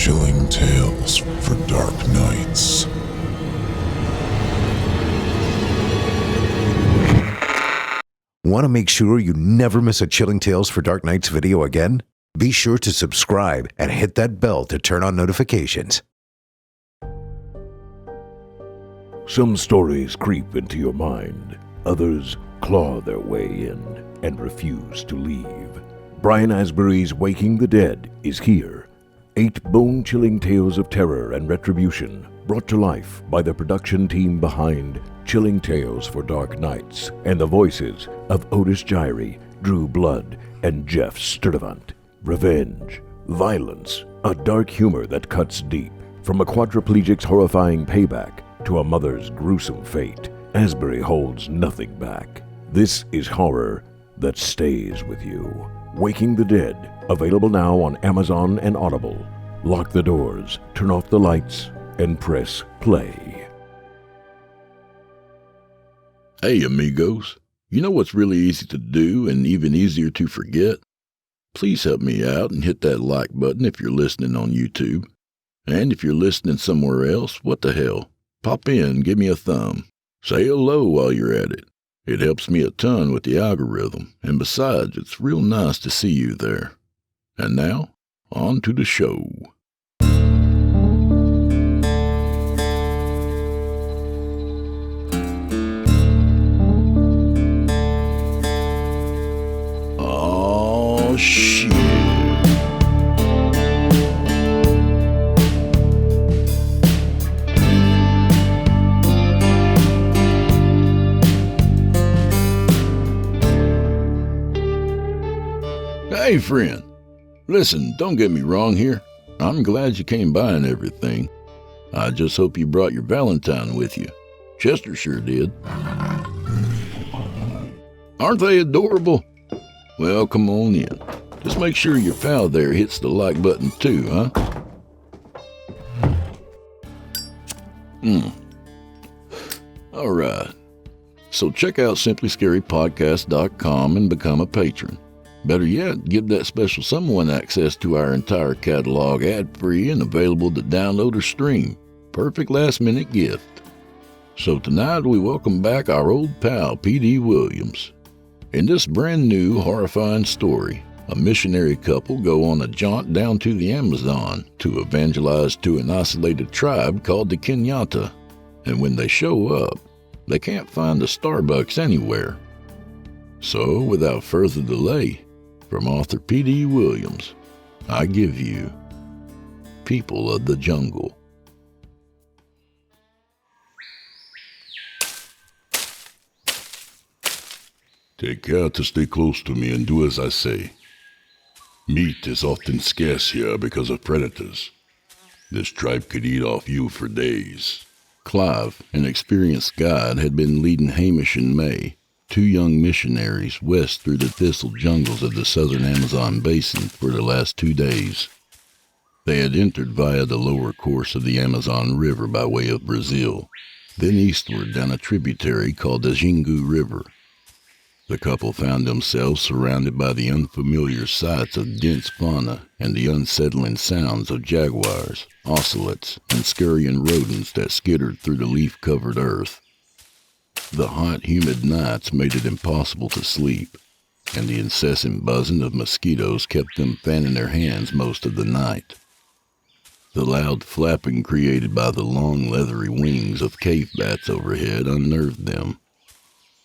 Chilling tales for dark nights. Want to make sure you never miss a Chilling Tales for Dark Nights video again? Be sure to subscribe and hit that bell to turn on notifications. Some stories creep into your mind. Others claw their way in and refuse to leave. Brian Asbury's Waking the Dead is here. 8 bone-chilling tales of terror and retribution brought to life by the production team behind Chilling Tales for Dark Nights and the voices of Otis Gyrie, Drew Blood, and Jeff Sturdivant. Revenge, violence, a dark humor that cuts deep. From a quadriplegic's horrifying payback to a mother's gruesome fate, Asbury holds nothing back. This is horror that stays with you. Waking the Dead, available now on Amazon and Audible. Lock the doors, turn off the lights, and press play. Hey amigos, you know what's really easy to do and even easier to forget? Please help me out and hit that like button if you're listening on YouTube. And if you're listening somewhere else, what the hell? Pop in, give me a thumb. Say hello while you're at it. It helps me a ton with the algorithm, and besides, it's real nice to see you there. And now, on to the show. Oh, shit. Hey, friend. Listen, don't get me wrong here. I'm glad you came by and everything. I just hope you brought your Valentine with you. Chester sure did. Aren't they adorable? Well, come on in. Just make sure your pal there hits the like button too, huh? All right. So check out simplyscarypodcast.com and become a patron. Better yet, give that special someone access to our entire catalog ad-free and available to download or stream. Perfect last-minute gift. So tonight we welcome back our old pal, P.D. Williams. In this brand-new, horrifying story, a missionary couple go on a jaunt down to the Amazon to evangelize to an isolated tribe called the Kenyatta. And when they show up, they can't find the Starbucks anywhere. So, without further delay, from author P.D. Williams, I give you People of the Jungle. Take care to stay close to me and do as I say. Meat is often scarce here because of predators. This tribe could eat off you for days. Clive, an experienced guide, had been leading Hamish and May, 2 young missionaries, west through the thistle jungles of the southern Amazon basin for the last 2 days. They had entered via the lower course of the Amazon River by way of Brazil, then eastward down a tributary called the Xingu River. The couple found themselves surrounded by the unfamiliar sights of dense fauna and the unsettling sounds of jaguars, ocelots, and scurrying rodents that skittered through the leaf-covered earth. The hot, humid nights made it impossible to sleep, and the incessant buzzing of mosquitoes kept them fanning their hands most of the night. The loud flapping created by the long, leathery wings of cave bats overhead unnerved them.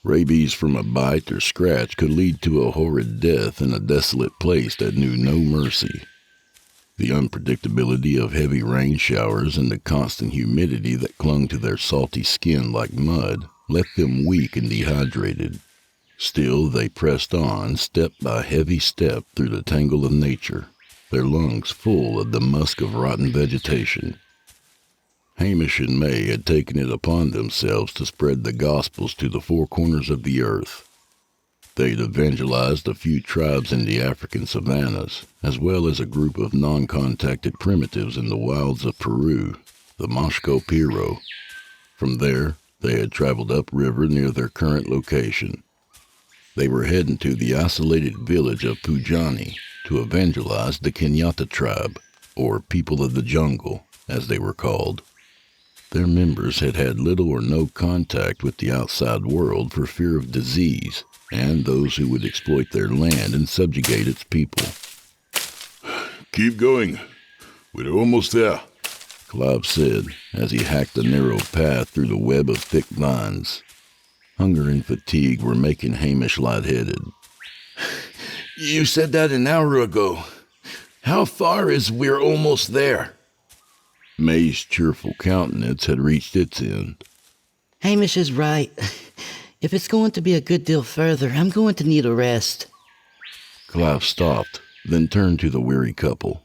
Rabies from a bite or scratch could lead to a horrid death in a desolate place that knew no mercy. The unpredictability of heavy rain showers and the constant humidity that clung to their salty skin like mud left them weak and dehydrated. Still, they pressed on, step by heavy step, through the tangle of nature, their lungs full of the musk of rotten vegetation. Hamish and May had taken it upon themselves to spread the Gospels to the 4 corners of the earth. They'd evangelized a few tribes in the African savannas, as well as a group of non-contacted primitives in the wilds of Peru, the Mashco Piro. From there, they had traveled upriver near their current location. They were heading to the isolated village of Pujani to evangelize the Kenyatta tribe, or people of the jungle, as they were called. Their members had had little or no contact with the outside world for fear of disease and those who would exploit their land and subjugate its people. Keep going. We're almost there. Clive said as he hacked a narrow path through the web of thick vines. Hunger and fatigue were making Hamish lightheaded. You said that an hour ago. How far is we're almost there? May's cheerful countenance had reached its end. Hamish is right. If it's going to be a good deal further, I'm going to need a rest. Clive stopped, then turned to the weary couple.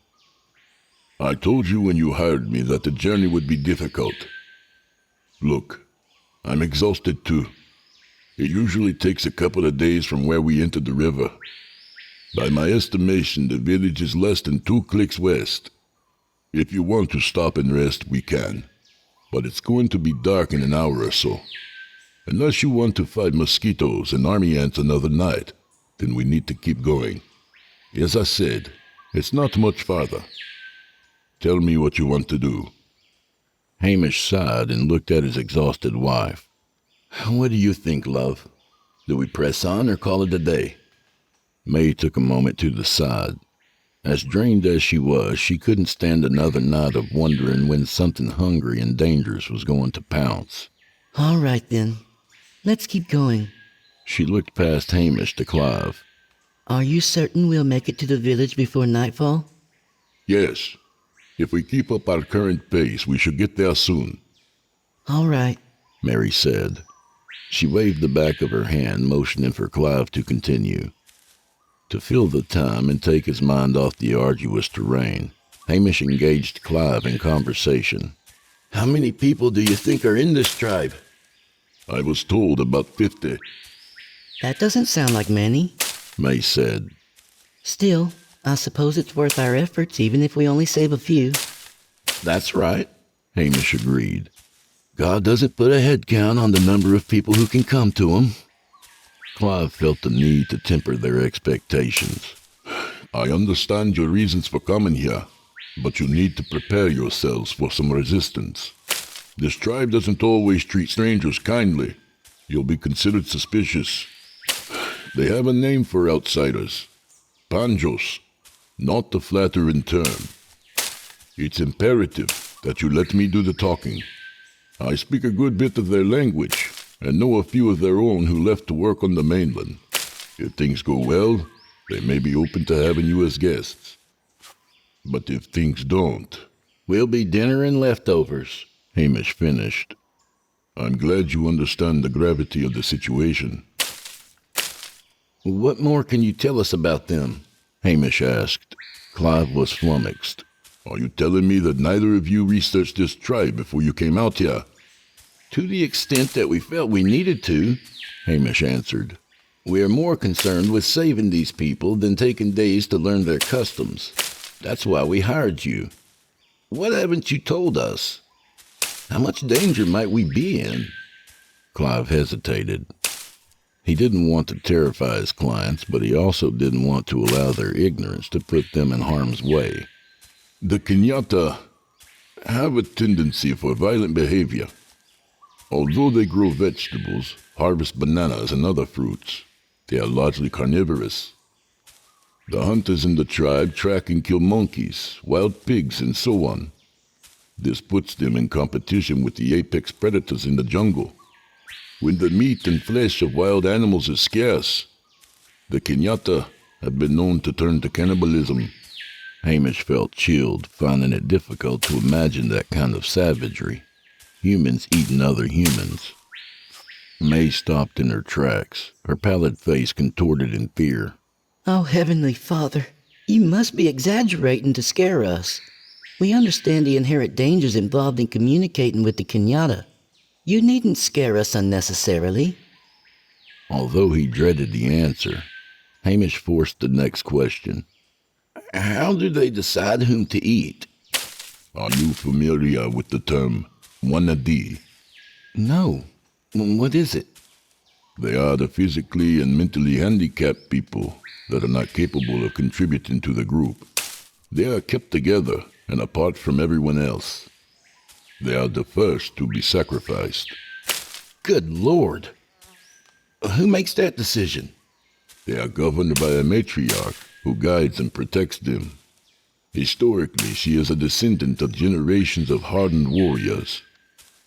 I told you when you hired me that the journey would be difficult. Look, I'm exhausted too. It usually takes a couple of days from where we entered the river. By my estimation, the village is less than 2 clicks west. If you want to stop and rest, we can. But it's going to be dark in an hour or so. Unless you want to fight mosquitoes and army ants another night, then we need to keep going. As I said, it's not much farther. Tell me what you want to do. Hamish sighed and looked at his exhausted wife. What do you think, love? Do we press on or call it a day? May took a moment to decide. As drained as she was, she couldn't stand another night of wondering when something hungry and dangerous was going to pounce. All right, then. Let's keep going. She looked past Hamish to Clive. Are you certain we'll make it to the village before nightfall? Yes. If we keep up our current pace, we should get there soon. All right, Mary said. She waved the back of her hand, motioning for Clive to continue. To fill the time and take his mind off the arduous terrain, Hamish engaged Clive in conversation. How many people do you think are in this tribe? I was told about 50. that doesn't sound like many. May said. Still, I suppose it's worth our efforts even if we only save a few. That's right. Hamish agreed. God doesn't put a head count on the number of people who can come to him. Clive felt the need to temper their expectations. I understand your reasons for coming here, but you need to prepare yourselves for some resistance. This tribe doesn't always treat strangers kindly. You'll be considered suspicious. They have a name for outsiders. Panjos, not the flattering term. It's imperative that you let me do the talking. I speak a good bit of their language, and know a few of their own who left to work on the mainland. If things go well, they may be open to having you as guests. But if things don't... We'll be dinner and leftovers, Hamish finished. I'm glad you understand the gravity of the situation. What more can you tell us about them? Hamish asked. Clive was flummoxed. Are you telling me that neither of you researched this tribe before you came out here? To the extent that we felt we needed to, Hamish answered. We are more concerned with saving these people than taking days to learn their customs. That's why we hired you. What haven't you told us? How much danger might we be in? Clive hesitated. He didn't want to terrify his clients, but he also didn't want to allow their ignorance to put them in harm's way. The Kenyatta have a tendency for violent behavior. Although they grow vegetables, harvest bananas and other fruits, they are largely carnivorous. The hunters in the tribe track and kill monkeys, wild pigs, and so on. This puts them in competition with the apex predators in the jungle. When the meat and flesh of wild animals is scarce, the Kenyatta have been known to turn to cannibalism. Hamish felt chilled, finding it difficult to imagine that kind of savagery. Humans eating other humans. May stopped in her tracks, her pallid face contorted in fear. Oh, Heavenly Father, you must be exaggerating to scare us. We understand the inherent dangers involved in communicating with the Kenyatta. You needn't scare us unnecessarily. Although he dreaded the answer, Hamish forced the next question. How do they decide whom to eat? Are you familiar with the term wanadi? No. What is it? They are the physically and mentally handicapped people that are not capable of contributing to the group. They are kept together and apart from everyone else. They are the first to be sacrificed. Good Lord. Who makes that decision? They are governed by a matriarch who guides and protects them. Historically, she is a descendant of generations of hardened warriors.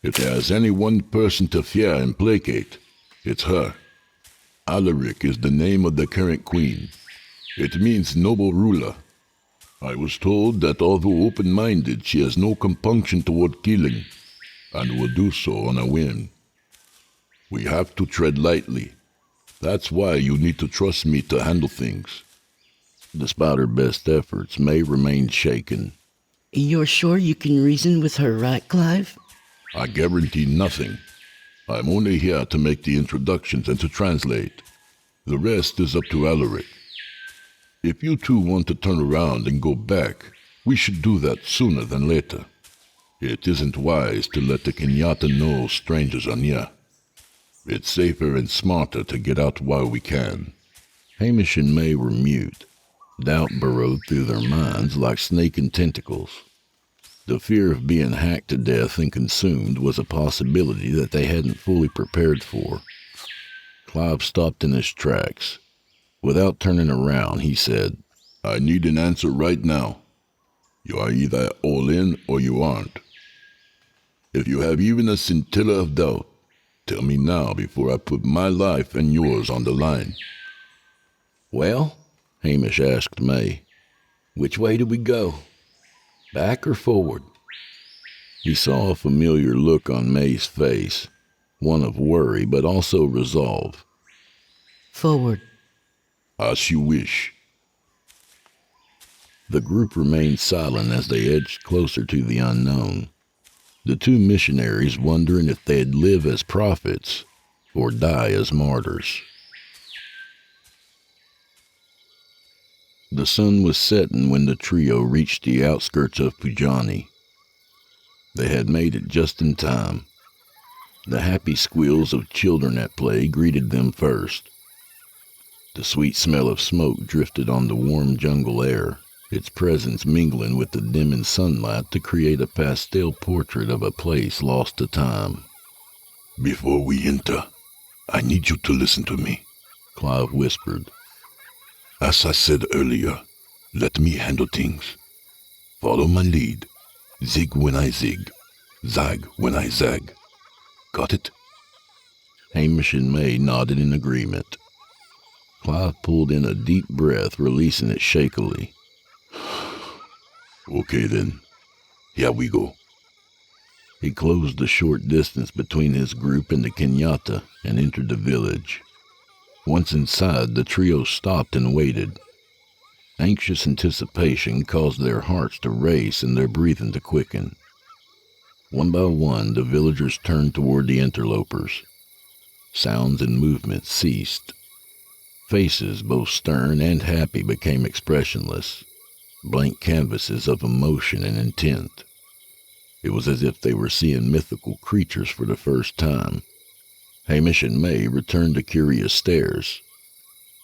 If there is any one person to fear and placate, it's her. Alaric is the name of the current queen. It means noble ruler. I was told that although open-minded, she has no compunction toward killing, and will do so on a whim. We have to tread lightly. That's why you need to trust me to handle things. Despite her best efforts, May remained shaken. You're sure you can reason with her, right, Clive? I guarantee nothing. I'm only here to make the introductions and to translate. The rest is up to Alaric. If you two want to turn around and go back, we should do that sooner than later. It isn't wise to let the Kenyatta know strangers are near. It's safer and smarter to get out while we can. Hamish and May were mute. Doubt burrowed through their minds like snaking tentacles. The fear of being hacked to death and consumed was a possibility that they hadn't fully prepared for. Clive stopped in his tracks. Without turning around, he said, I need an answer right now. You are either all in or you aren't. If you have even a scintilla of doubt, tell me now before I put my life and yours on the line. Well, Hamish asked May. which way do we go? Back or forward? He saw a familiar look on May's face, one of worry but also resolve. Forward. As you wish. The group remained silent as they edged closer to the unknown, the two missionaries wondering if they'd live as prophets or die as martyrs. The sun was setting when the trio reached the outskirts of Pujani. They had made it just in time. The happy squeals of children at play greeted them first. The sweet smell of smoke drifted on the warm jungle air, its presence mingling with the dimming sunlight to create a pastel portrait of a place lost to time. Before we enter, I need you to listen to me, Clive whispered. As I said earlier, let me handle things. Follow my lead. Zig when I zig. Zag when I zag. Got it? Hamish and May nodded in agreement. Clive pulled in a deep breath, releasing it shakily. Okay then, here we go. He closed the short distance between his group and the Kenyatta and entered the village. Once inside, the trio stopped and waited. Anxious anticipation caused their hearts to race and their breathing to quicken. One by one, the villagers turned toward the interlopers. Sounds and movements ceased. Faces, both stern and happy, became expressionless, blank canvases of emotion and intent. It was as if they were seeing mythical creatures for the first time. Hamish and May returned to curious stares.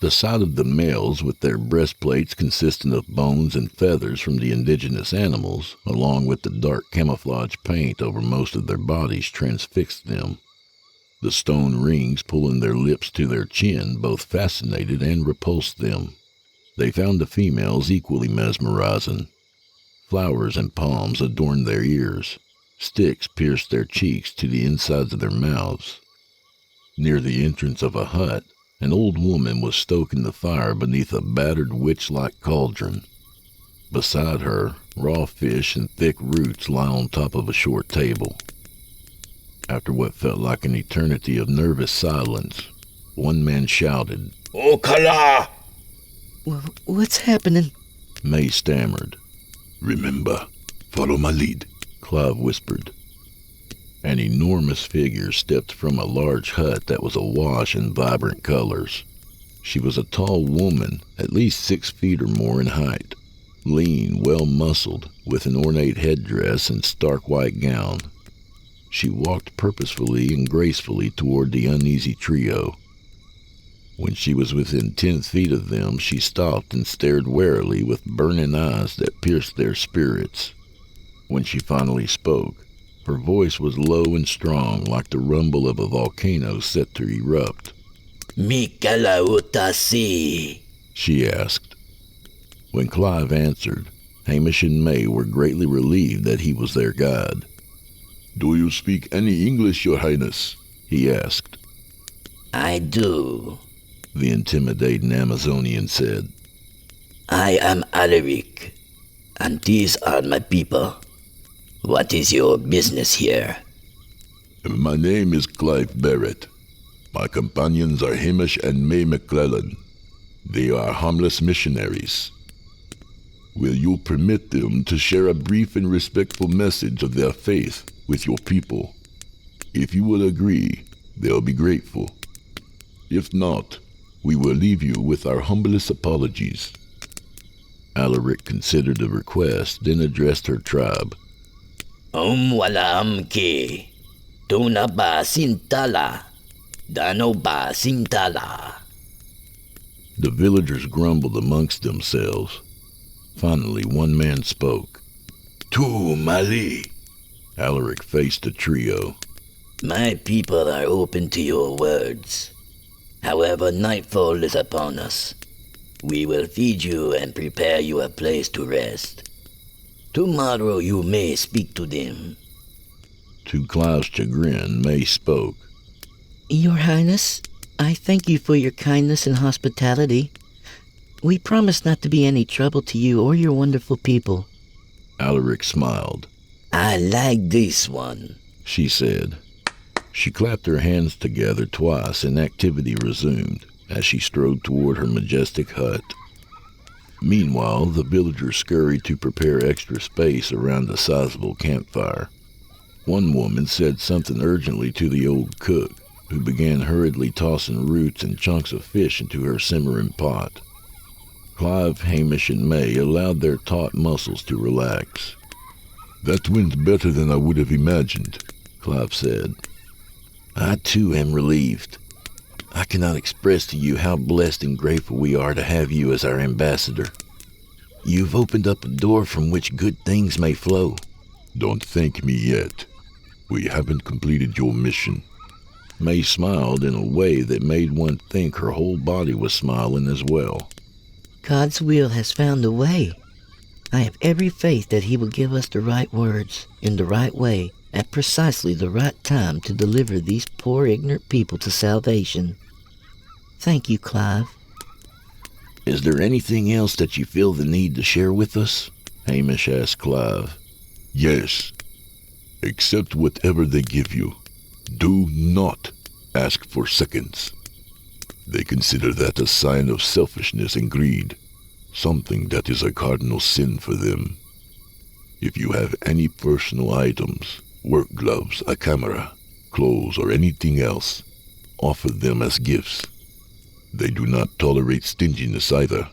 The sight of the males with their breastplates consisting of bones and feathers from the indigenous animals, along with the dark camouflage paint over most of their bodies, transfixed them. The stone rings pulling their lips to their chin both fascinated and repulsed them. They found the females equally mesmerizing. Flowers and palms adorned their ears. Sticks pierced their cheeks to the insides of their mouths. Near the entrance of a hut, an old woman was stoking the fire beneath a battered witch-like cauldron. Beside her, raw fish and thick roots lie on top of a short table. After what felt like an eternity of nervous silence, one man shouted, Okala! What's happening? May stammered. Remember, follow my lead, Clive whispered. An enormous figure stepped from a large hut that was awash in vibrant colors. She was a tall woman, at least 6 feet or more in height, lean, well-muscled, with an ornate headdress and stark white gown. She walked purposefully and gracefully toward the uneasy trio. When she was within 10 feet of them, she stopped and stared warily with burning eyes that pierced their spirits. When she finally spoke, her voice was low and strong like the rumble of a volcano set to erupt. Mikalautasi, she asked. When Clive answered, Hamish and May were greatly relieved that he was their guide. Do you speak any English, Your Highness? He asked. I do, The intimidating Amazonian said. I am Alaric, and these are my people. What is your business here? My name is Clive Barrett. My companions are Hamish and May McClellan. They are harmless missionaries. Will you permit them to share a brief and respectful message of their faith with your people? If you will agree, they'll be grateful. If not, we will leave you with our humblest apologies. Alaric considered the request, then addressed her tribe. Wala amke, tuna ba sintala, dano ba sintala. The villagers grumbled amongst themselves. Finally, one man spoke. Tu Mali. Alaric faced the trio. My people are open to your words. However, nightfall is upon us. We will feed you and prepare you a place to rest. Tomorrow you may speak to them. To Clive's chagrin, May spoke. Your Highness, I thank you for your kindness and hospitality. We promise not to be any trouble to you or your wonderful people. Alaric smiled. I like this one, she said. She clapped her hands together twice and activity resumed as she strode toward her majestic hut. Meanwhile, the villagers scurried to prepare extra space around the sizable campfire. One woman said something urgently to the old cook, who began hurriedly tossing roots and chunks of fish into her simmering pot. Clive, Hamish, and May allowed their taut muscles to relax. That went better than I would have imagined, Clive said. I too am relieved. I cannot express to you how blessed and grateful we are to have you as our ambassador. You've opened up a door from which good things may flow. Don't thank me yet. We haven't completed your mission. May smiled in a way that made one think her whole body was smiling as well. God's will has found a way. I have every faith that He will give us the right words, in the right way, at precisely the right time to deliver these poor ignorant people to salvation. Thank you, Clive. Is there anything else that you feel the need to share with us? Hamish asked Clive. Yes. Accept whatever they give you. Do not ask for seconds. They consider that a sign of selfishness and greed, something that is a cardinal sin for them. If you have any personal items, work gloves, a camera, clothes, or anything else, offer them as gifts. They do not tolerate stinginess either.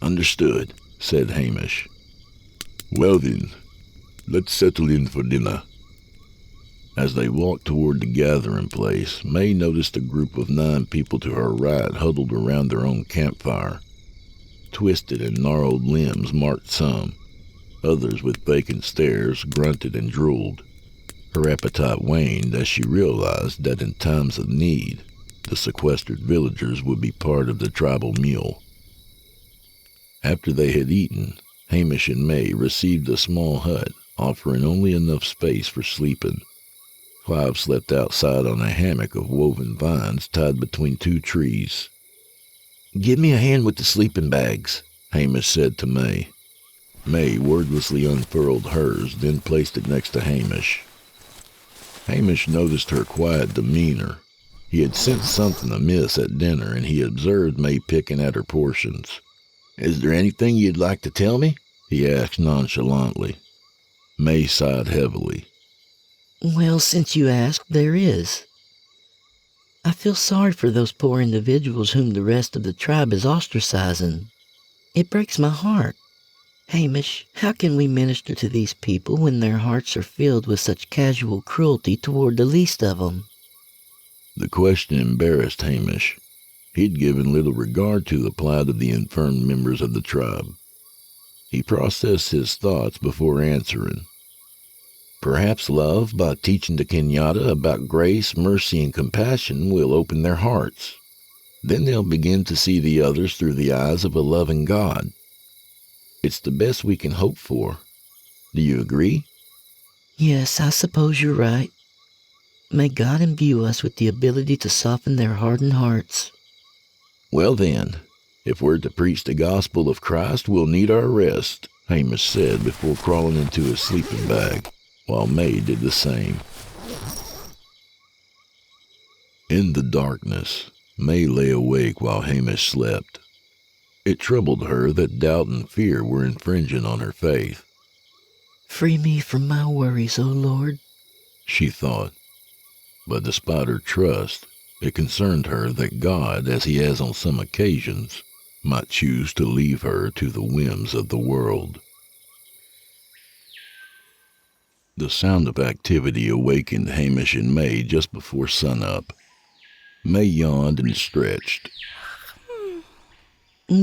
Understood, said Hamish. Well then, let's settle in for dinner. As they walked toward the gathering place, May noticed a group of 9 people to her right huddled around their own campfire. Twisted and gnarled limbs marked some. Others, with vacant stares, grunted and drooled. Her appetite waned as she realized that in times of need, the sequestered villagers would be part of the tribal meal. After they had eaten, Hamish and May received a small hut, offering only enough space for sleeping. Clive slept outside on a hammock of woven vines tied between 2 trees. Give me a hand with the sleeping bags, Hamish said to May. May wordlessly unfurled hers, then placed it next to Hamish. Hamish noticed her quiet demeanor. He had sensed something amiss at dinner, and he observed May picking at her portions. Is there anything you'd like to tell me? He asked nonchalantly. May sighed heavily. Well, since you ask, there is. I feel sorry for those poor individuals whom the rest of the tribe is ostracizing. It breaks my heart. Hamish, how can we minister to these people when their hearts are filled with such casual cruelty toward the least of them? The question embarrassed Hamish. He'd given little regard to the plight of the infirm members of the tribe. He processed his thoughts before answering. Perhaps love, by teaching the Kenyatta about grace, mercy, and compassion, will open their hearts. Then they'll begin to see the others through the eyes of a loving God. It's the best we can hope for. Do you agree? Yes, I suppose you're right. May God imbue us with the ability to soften their hardened hearts. Well then, if we're to preach the gospel of Christ, we'll need our rest, Hamish said before crawling into his sleeping bag, while May did the same. In the darkness, May lay awake while Hamish slept. It troubled her that doubt and fear were infringing on her faith. Free me from my worries, O Lord, she thought. But despite her trust, it concerned her that God, as he has on some occasions, might choose to leave her to the whims of the world. The sound of activity awakened Hamish and May just before sunup. May yawned and stretched.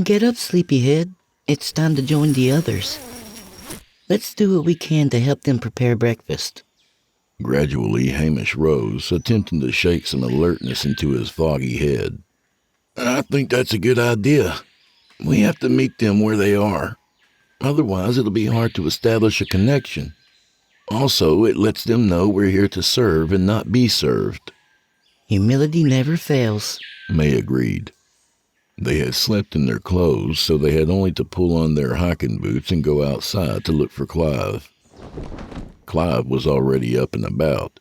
Get up, sleepyhead. It's time to join the others. Let's do what we can to help them prepare breakfast. Gradually, Hamish rose, attempting to shake some alertness into his foggy head. I think that's a good idea. We have to meet them where they are. Otherwise, it'll be hard to establish a connection. Also, it lets them know we're here to serve and not be served. Humility never fails, May agreed. They had slept in their clothes, so they had only to pull on their hiking boots and go outside to look for Clive. Clive was already up and about.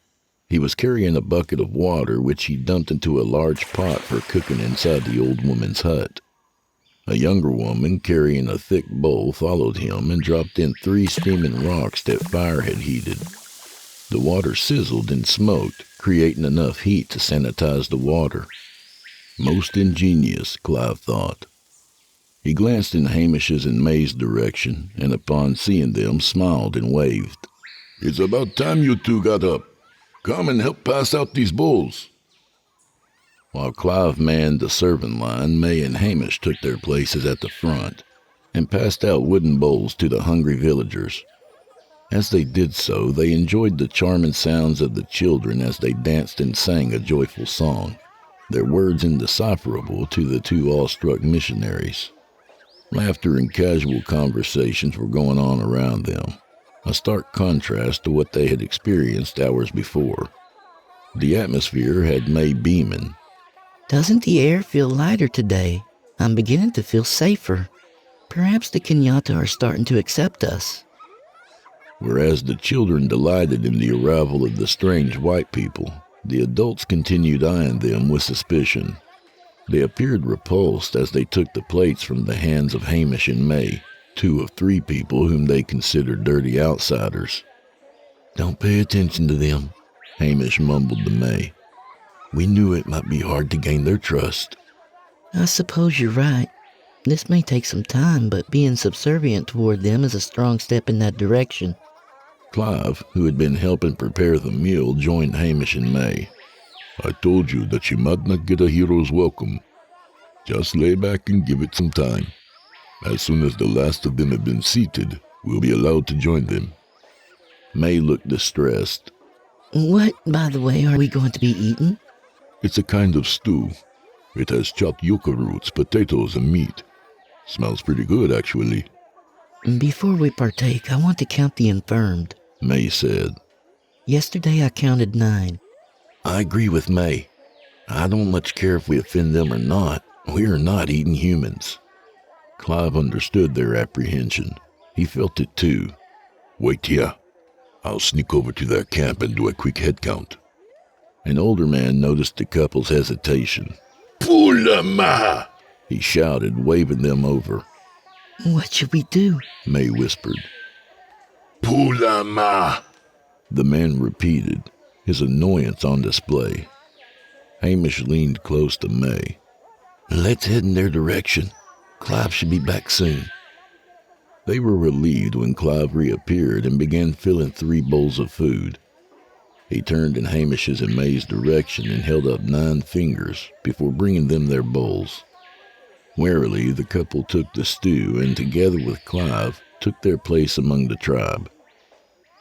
He was carrying a bucket of water, which he dumped into a large pot for cooking inside the old woman's hut. A younger woman, carrying a thick bowl, followed him and dropped in 3 steaming rocks that fire had heated. The water sizzled and smoked, creating enough heat to sanitize the water. Most ingenious, Clive thought. He glanced in Hamish's and May's direction, and upon seeing them, smiled and waved. It's about time you two got up. Come and help pass out these bowls. While Clive manned the serving line, May and Hamish took their places at the front and passed out wooden bowls to the hungry villagers. As they did so, they enjoyed the charming sounds of the children as they danced and sang a joyful song, their words indecipherable to the 2 awestruck missionaries. Laughter and casual conversations were going on around them, a stark contrast to what they had experienced hours before. The atmosphere had May beaming. Doesn't the air feel lighter today? I'm beginning to feel safer. Perhaps the Kenyatta are starting to accept us. Whereas the children delighted in the arrival of the strange white people, the adults continued eyeing them with suspicion. They appeared repulsed as they took the plates from the hands of Hamish and May, 2 of 3 people whom they considered dirty outsiders. Don't pay attention to them, Hamish mumbled to May. We knew it might be hard to gain their trust. I suppose you're right. This may take some time, but being subservient toward them is a strong step in that direction. Clive, who had been helping prepare the meal, joined Hamish and May. I told you that you might not get a hero's welcome. Just lay back and give it some time. As soon as the last of them have been seated, we'll be allowed to join them. May looked distressed. What, by the way, are we going to be eating? It's a kind of stew. It has chopped yucca roots, potatoes, and meat. Smells pretty good, actually. Before we partake, I want to count the infirmed, May said. Yesterday I counted 9. I agree with May. I don't much care if we offend them or not. We are not eating humans. Clive understood their apprehension. He felt it too. Wait here. I'll sneak over to their camp and do a quick head count. An older man noticed the couple's hesitation. Pulama! He shouted, waving them over. What should we do? May whispered. Pulama! The man repeated, his annoyance on display. Hamish leaned close to May. Let's head in their direction. Clive should be back soon. They were relieved when Clive reappeared and began filling 3 bowls of food. He turned in Hamish's and May's direction and held up 9 fingers before bringing them their bowls. Warily, the couple took the stew and, together with Clive, took their place among the tribe.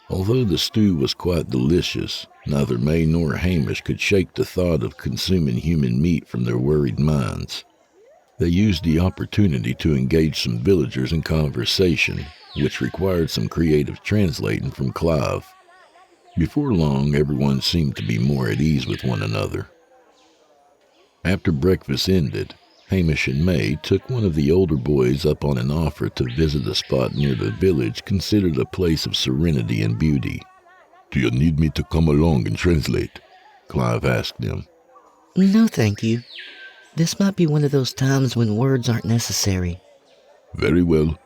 Although the stew was quite delicious, neither May nor Hamish could shake the thought of consuming human meat from their worried minds. They used the opportunity to engage some villagers in conversation, which required some creative translating from Clive. Before long, everyone seemed to be more at ease with one another. After breakfast ended, Hamish and May took one of the older boys up on an offer to visit a spot near the village considered a place of serenity and beauty. Do you need me to come along and translate? Clive asked him. No, thank you. This might be one of those times when words aren't necessary. Very well.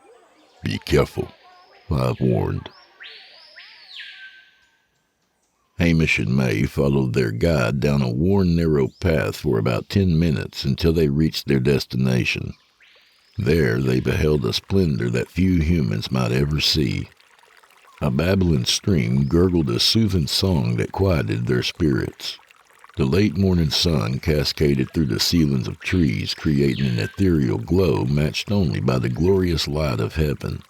Be careful, Clive warned. Hamish and May followed their guide down a worn, narrow path for about 10 minutes until they reached their destination. There they beheld a splendor that few humans might ever see. A babbling stream gurgled a soothing song that quieted their spirits. The late morning sun cascaded through the ceilings of trees, creating an ethereal glow matched only by the glorious light of heaven.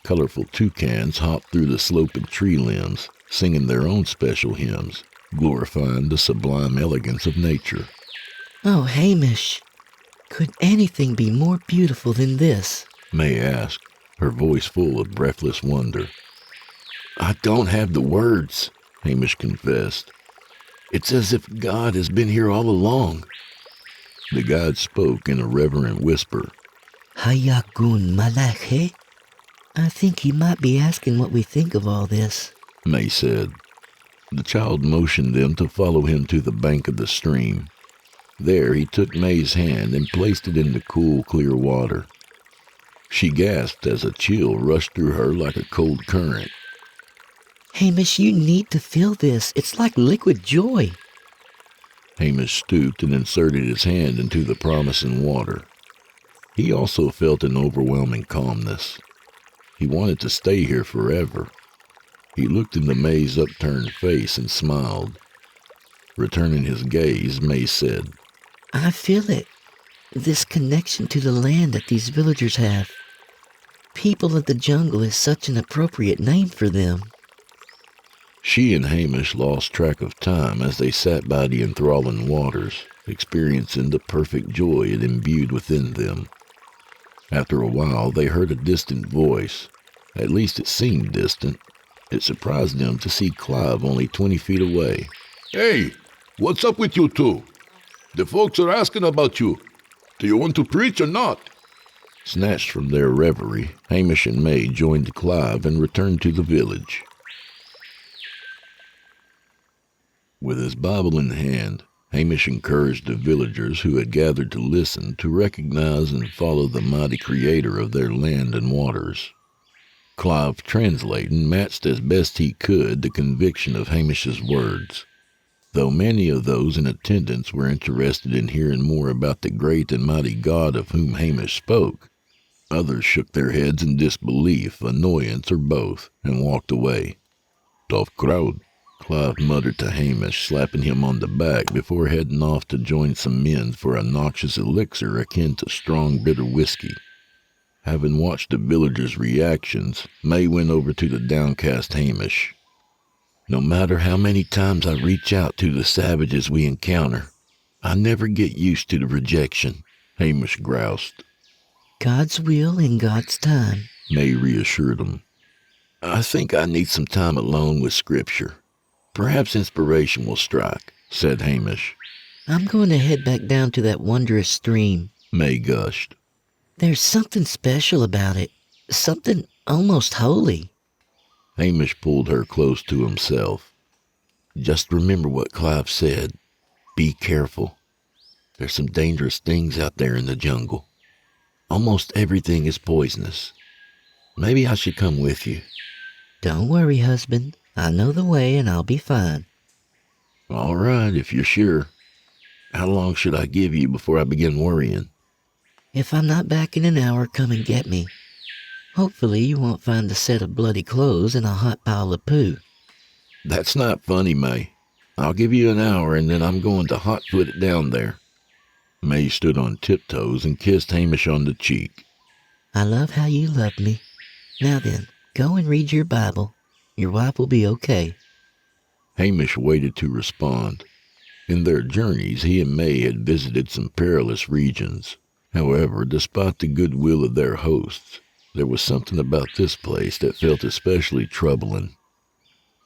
Colorful toucans hopped through the sloping tree limbs, singing their own special hymns, glorifying the sublime elegance of nature. Oh, Hamish, could anything be more beautiful than this? May asked, her voice full of breathless wonder. I don't have the words, Hamish confessed. It's as if God has been here all along. The guide spoke in a reverent whisper. Hayakun Malakhe? I think he might be asking what we think of all this, May said. The child motioned them to follow him to the bank of the stream. There he took May's hand and placed it in the cool, clear water. She gasped as a chill rushed through her like a cold current. Hamish, you need to feel this. It's like liquid joy. Hamish stooped and inserted his hand into the promising water. He also felt an overwhelming calmness. He wanted to stay here forever. He looked into May's upturned face and smiled. Returning his gaze, May said, I feel it. This connection to the land that these villagers have. People of the jungle is such an appropriate name for them. She and Hamish lost track of time as they sat by the enthralling waters, experiencing the perfect joy it imbued within them. After a while, they heard a distant voice. At least it seemed distant. It surprised them to see Clive only 20 feet away. Hey, what's up with you two? The folks are asking about you. Do you want to preach or not? Snatched from their reverie, Hamish and May joined Clive and returned to the village. With his Bible in hand, Hamish encouraged the villagers who had gathered to listen to recognize and follow the mighty creator of their land and waters. Clive, translating, matched as best he could the conviction of Hamish's words. Though many of those in attendance were interested in hearing more about the great and mighty God of whom Hamish spoke, others shook their heads in disbelief, annoyance, or both, and walked away. Tough crowd, Clive muttered to Hamish, slapping him on the back before heading off to join some men for a noxious elixir akin to strong, bitter whiskey. Having watched the villagers' reactions, May went over to the downcast Hamish. No matter how many times I reach out to the savages we encounter, I never get used to the rejection, Hamish groused. God's will in God's time, May reassured him. I think I need some time alone with Scripture. Perhaps inspiration will strike, said Hamish. I'm going to head back down to that wondrous stream, May gushed. There's something special about it. Something almost holy. Hamish pulled her close to himself. Just remember what Clive said. Be careful. There's some dangerous things out there in the jungle. Almost everything is poisonous. Maybe I should come with you. Don't worry, husband. I know the way and I'll be fine. All right, if you're sure. How long should I give you before I begin worrying? If I'm not back in an hour, come and get me. Hopefully you won't find a set of bloody clothes and a hot pile of poo. That's not funny, May. I'll give you an hour and then I'm going to hot-foot it down there. May stood on tiptoes and kissed Hamish on the cheek. I love how you love me. Now then, go and read your Bible. Your wife will be okay. Hamish waited to respond. In their journeys, he and May had visited some perilous regions. However, despite the goodwill of their hosts, there was something about this place that felt especially troubling.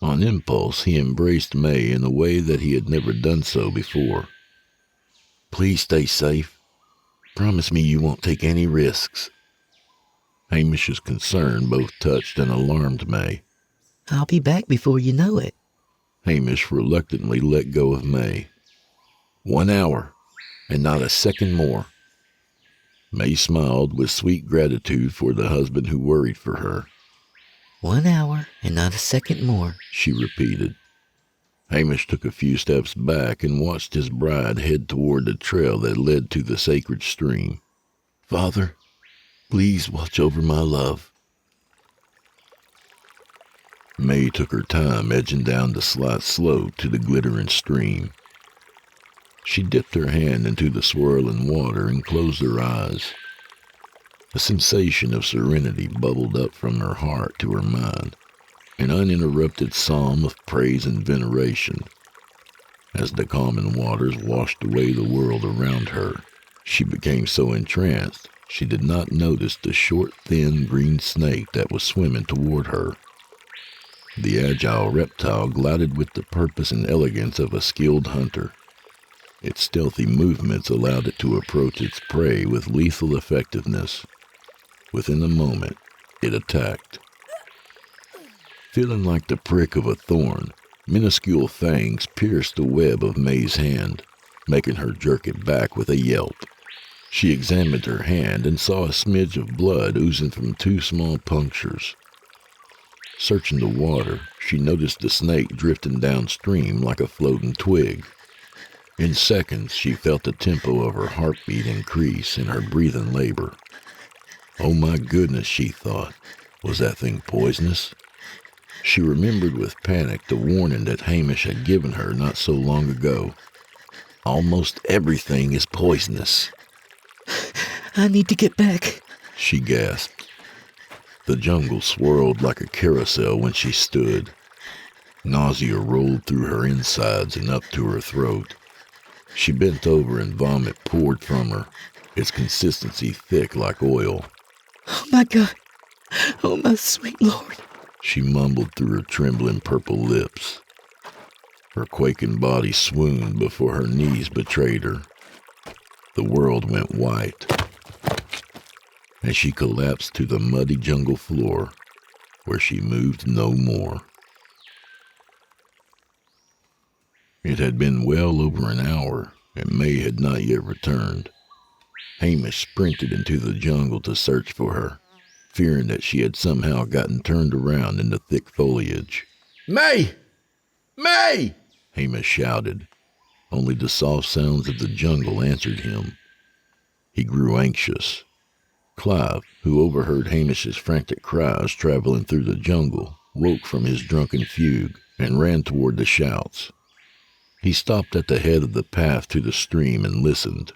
On impulse, he embraced May in a way that he had never done so before. "Please stay safe. Promise me you won't take any risks." Hamish's concern both touched and alarmed May. I'll be back before you know it. Hamish reluctantly let go of May. 1 hour, and not a second more. May smiled with sweet gratitude for the husband who worried for her. 1 hour and not a second more, she repeated. Hamish took a few steps back and watched his bride head toward the trail that led to the sacred stream. "Father, please watch over my love." May took her time edging down the slight slope to the glittering stream. She dipped her hand into the swirling water and closed her eyes. A sensation of serenity bubbled up from her heart to her mind, an uninterrupted psalm of praise and veneration. As the calming waters washed away the world around her, she became so entranced she did not notice the short, thin green snake that was swimming toward her. The agile reptile glided with the purpose and elegance of a skilled hunter. Its stealthy movements allowed it to approach its prey with lethal effectiveness. Within a moment, it attacked. Feeling like the prick of a thorn, minuscule fangs pierced the web of May's hand, making her jerk it back with a yelp. She examined her hand and saw a smidge of blood oozing from 2 small punctures. Searching the water, she noticed the snake drifting downstream like a floating twig. In seconds, she felt the tempo of her heartbeat increase and her breathing labor. Oh my goodness, she thought. Was that thing poisonous? She remembered with panic the warning that Hamish had given her not so long ago. "Almost everything is poisonous." I need to get back, she gasped. The jungle swirled like a carousel when she stood. Nausea rolled through her insides and up to her throat. She bent over and vomit poured from her, its consistency thick like oil. Oh my God. Oh my sweet Lord, she mumbled through her trembling purple lips. Her quaking body swooned before her knees betrayed her. The world went white, and she collapsed to the muddy jungle floor, where she moved no more. It had been well over an hour, and May had not yet returned. Hamish sprinted into the jungle to search for her, fearing that she had somehow gotten turned around in the thick foliage. "May! May!" Hamish shouted. Only the soft sounds of the jungle answered him. He grew anxious. Clive, who overheard Hamish's frantic cries traveling through the jungle, woke from his drunken fugue and ran toward the shouts. He stopped at the head of the path to the stream and listened.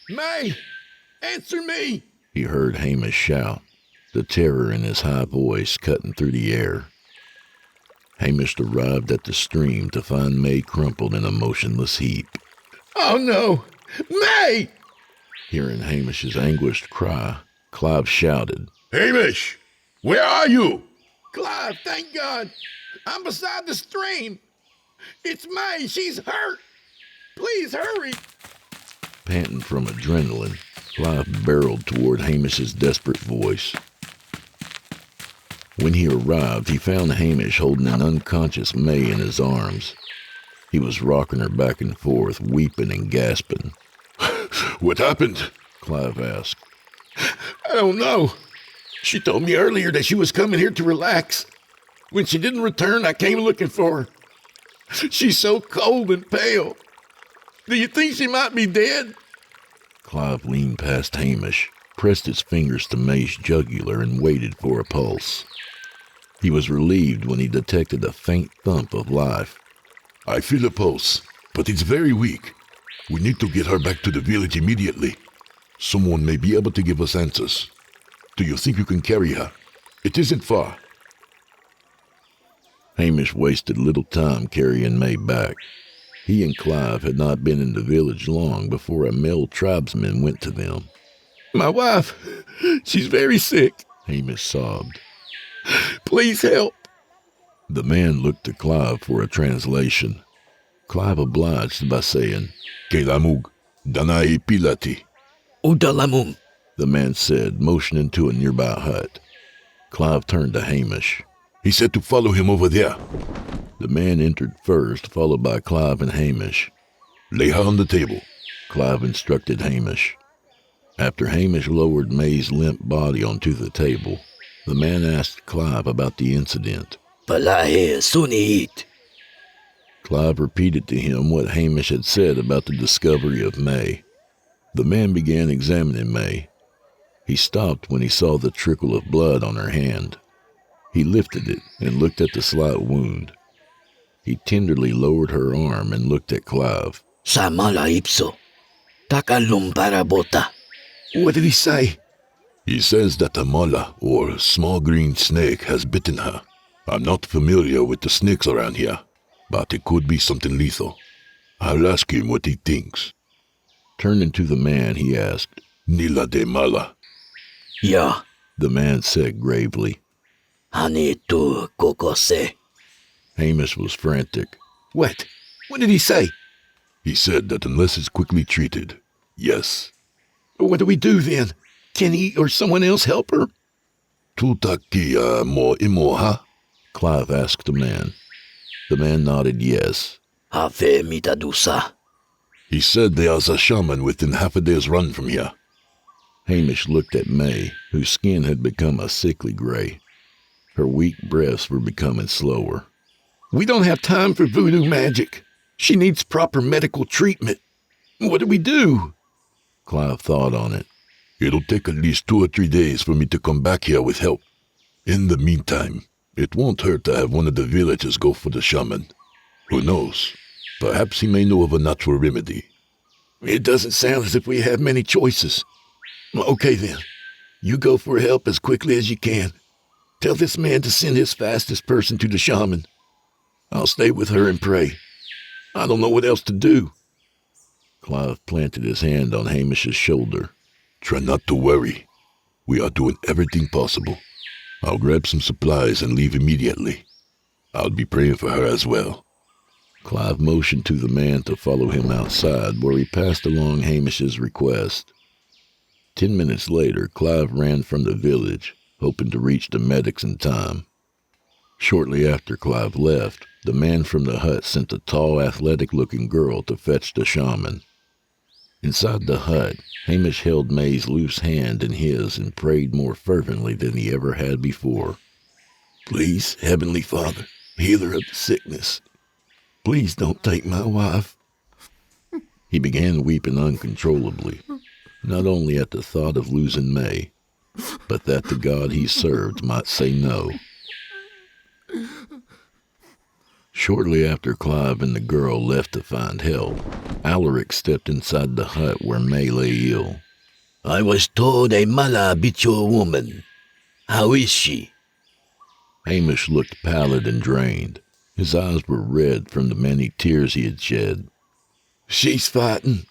"May! Answer me!" he heard Hamish shout, the terror in his high voice cutting through the air. Hamish arrived at the stream to find May crumpled in a motionless heap. "Oh no! May!" Hearing Hamish's anguished cry, Clive shouted, Hamish! Where are you? "Clive, thank God! I'm beside the stream! It's May! She's hurt! Please hurry!" Panting from adrenaline, Clive barreled toward Hamish's desperate voice. When he arrived, he found Hamish holding an unconscious May in his arms. He was rocking her back and forth, weeping and gasping. What happened? Clive asked. "I don't know. She told me earlier that she was coming here to relax. When she didn't return, I came looking for her. She's so cold and pale. Do you think she might be dead?" Clive leaned past Hamish, pressed his fingers to May's jugular, and waited for a pulse. He was relieved when he detected a faint thump of life. I feel a pulse, but it's very weak. We need to get her back to the village immediately. Someone may be able to give us answers. Do you think you can carry her? It isn't far. Hamish wasted little time carrying May back. He and Clive had not been in the village long before a male tribesman went to them. My wife, she's very sick, Hamish sobbed. Please help. The man looked to Clive for a translation. Clive obliged by saying, Kelamug, Danai Pilati. Udalamum, the man said, motioning to a nearby hut. Clive turned to Hamish. He said to follow him over there. The man entered first, followed by Clive and Hamish. Lay her on the table, Clive instructed Hamish. After Hamish lowered May's limp body onto the table, the man asked Clive about the incident. Palahe Suniit. Clive repeated to him what Hamish had said about the discovery of May. The man began examining May. He stopped when he saw the trickle of blood on her hand. He lifted it and looked at the slight wound. He tenderly lowered her arm and looked at Clive. Samala ipso. Takalum parabota. What did he say? He says that a mala, or small green snake, has bitten her. I'm not familiar with the snakes around here, but it could be something lethal. I'll ask him what he thinks. Turning to the man, he asked, Nila de mala. Yeah. The man said gravely. Hani tu kokose. Hamish was frantic. What? What did he say? He said that unless it's quickly treated, yes. What do we do then? Can he or someone else help her? Tutakia mo imoha? Clive asked the man. The man nodded yes. Have mitadusa. He said there's a shaman within half a day's run from here. Hamish looked at May, whose skin had become a sickly gray. Her weak breaths were becoming slower. We don't have time for voodoo magic. She needs proper medical treatment. What do we do? Clive thought on it. It'll take at least 2 or 3 days for me to come back here with help. In the meantime, it won't hurt to have one of the villagers go for the shaman. Who knows? Perhaps he may know of a natural remedy. It doesn't sound as if we have many choices. Okay then. You go for help as quickly as you can. Tell this man to send his fastest person to the shaman. I'll stay with her and pray. I don't know what else to do. Clive planted his hand on Hamish's shoulder. Try not to worry. We are doing everything possible. I'll grab some supplies and leave immediately. I'll be praying for her as well. Clive motioned to the man to follow him outside, where he passed along Hamish's request. 10 minutes later, Clive ran from the village, hoping to reach the medics in time. Shortly after Clive left, the man from the hut sent a tall, athletic-looking girl to fetch the shaman. Inside the hut, Hamish held May's loose hand in his and prayed more fervently than he ever had before. Please, Heavenly Father, heal her of the sickness. Please don't take my wife. He began weeping uncontrollably, not only at the thought of losing May, but that the God he served might say no. Shortly after Clive and the girl left to find help, Alaric stepped inside the hut where May lay ill. I was told a mala bit your woman. How is she? Hamish looked pallid and drained. His eyes were red from the many tears he had shed. She's fighting.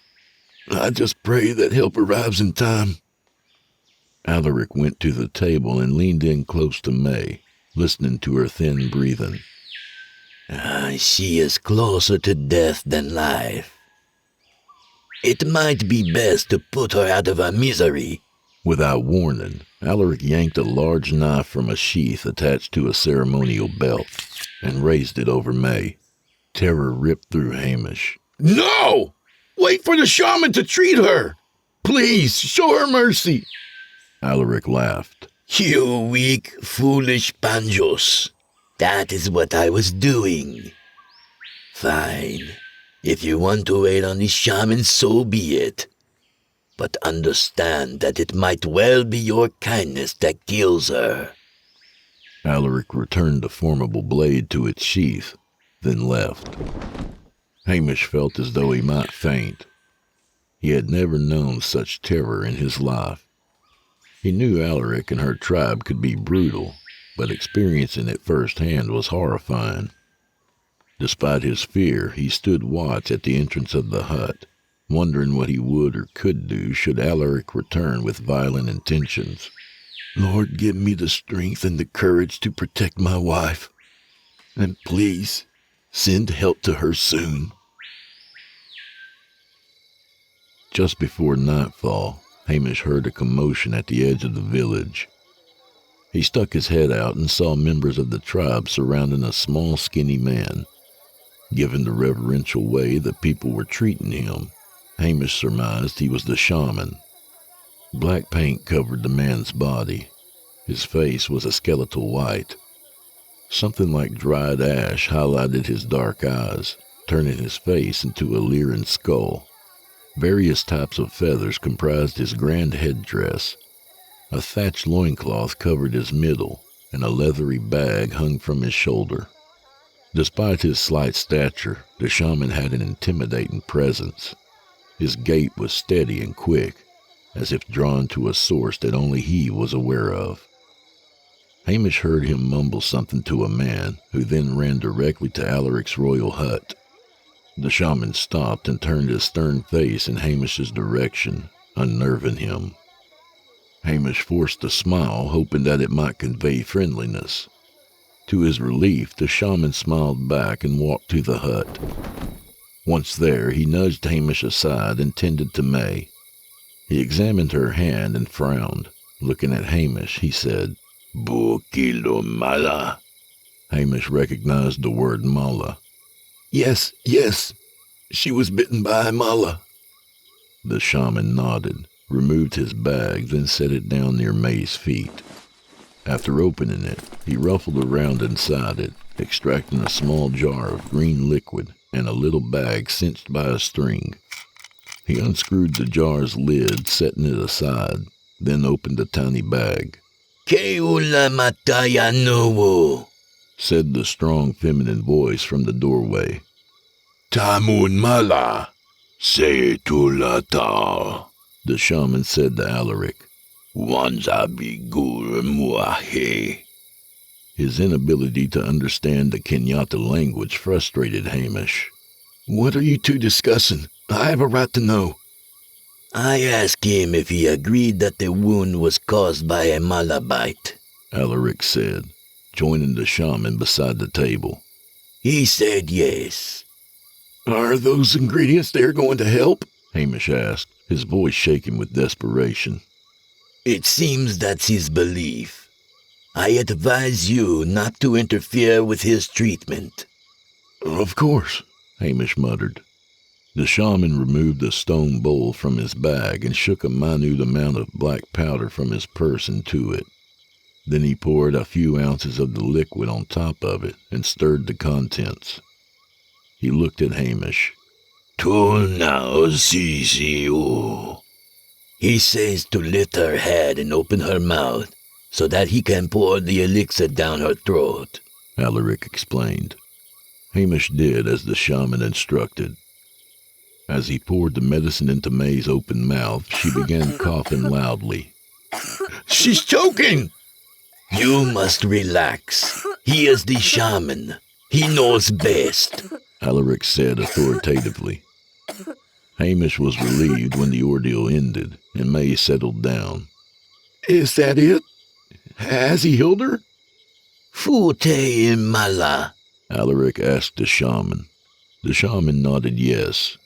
I just pray that help arrives in time. Alaric went to the table and leaned in close to May, listening to her thin breathing. She is closer to death than life. It might be best to put her out of her misery. Without warning, Alaric yanked a large knife from a sheath attached to a ceremonial belt and raised it over May. Terror ripped through Hamish. No! Wait for the shaman to treat her! Please, show her mercy! Alaric laughed. You weak, foolish banjos. That is what I was doing. Fine. If you want to wait on the shaman, so be it. But understand that it might well be your kindness that kills her. Alaric returned the formidable blade to its sheath, then left. Hamish felt as though he might faint. He had never known such terror in his life. He knew Alaric and her tribe could be brutal, but experiencing it firsthand was horrifying. Despite his fear, he stood watch at the entrance of the hut, wondering what he would or could do should Alaric return with violent intentions. Lord, give me the strength and the courage to protect my wife, and please send help to her soon. Just before nightfall, Hamish heard a commotion at the edge of the village. He stuck his head out and saw members of the tribe surrounding a small, skinny man. Given the reverential way that people were treating him, Hamish surmised he was the shaman. Black paint covered the man's body. His face was a skeletal white. Something like dried ash highlighted his dark eyes, turning his face into a leering skull. Various types of feathers comprised his grand headdress. A thatched loincloth covered his middle, and a leathery bag hung from his shoulder. Despite his slight stature, the shaman had an intimidating presence. His gait was steady and quick, as if drawn to a source that only he was aware of. Hamish heard him mumble something to a man, who then ran directly to Alaric's royal hut. The shaman stopped and turned his stern face in Hamish's direction, unnerving him. Hamish forced a smile, hoping that it might convey friendliness. To his relief, the shaman smiled back and walked to the hut. Once there, he nudged Hamish aside and tended to May. He examined her hand and frowned. Looking at Hamish, he said, "Bukilo mala." Hamish recognized the word mala. Yes, she was bitten by a mala." The shaman nodded, removed his bag, then set it down near May's feet. After opening it, he ruffled around inside it, extracting a small jar of green liquid and a little bag cinched by a string. He unscrewed the jar's lid, setting it aside, then opened the tiny bag. "Keula mataya nowo," said the strong feminine voice from the doorway. Tamun mala, say tulata, the shaman said to Alaric. Wanzabi gur muahe. His inability to understand the Kenyatta language frustrated Hamish. "What are you two discussing? I have a right to know." "I asked him if he agreed that the wound was caused by a mala bite," Alaric said, joining the shaman beside the table. "He said yes." "Are those ingredients there going to help?" Hamish asked, his voice shaking with desperation. "It seems that's his belief. I advise you not to interfere with his treatment." "Of course," Hamish muttered. The shaman removed a stone bowl from his bag and shook a minute amount of black powder from his purse into it. Then he poured a few ounces of the liquid on top of it and stirred the contents. He looked at Hamish. "Now see. He says to lift her head and open her mouth so that he can pour the elixir down her throat," Alaric explained. Hamish did as the shaman instructed. As he poured the medicine into May's open mouth, she began coughing loudly. "She's choking!" "You must relax. He is the shaman. He knows best," Alaric said authoritatively. Hamish was relieved when the ordeal ended and May settled down. "Is that it? Has he healed her?" "Fute imala," Alaric asked the shaman. The shaman nodded yes.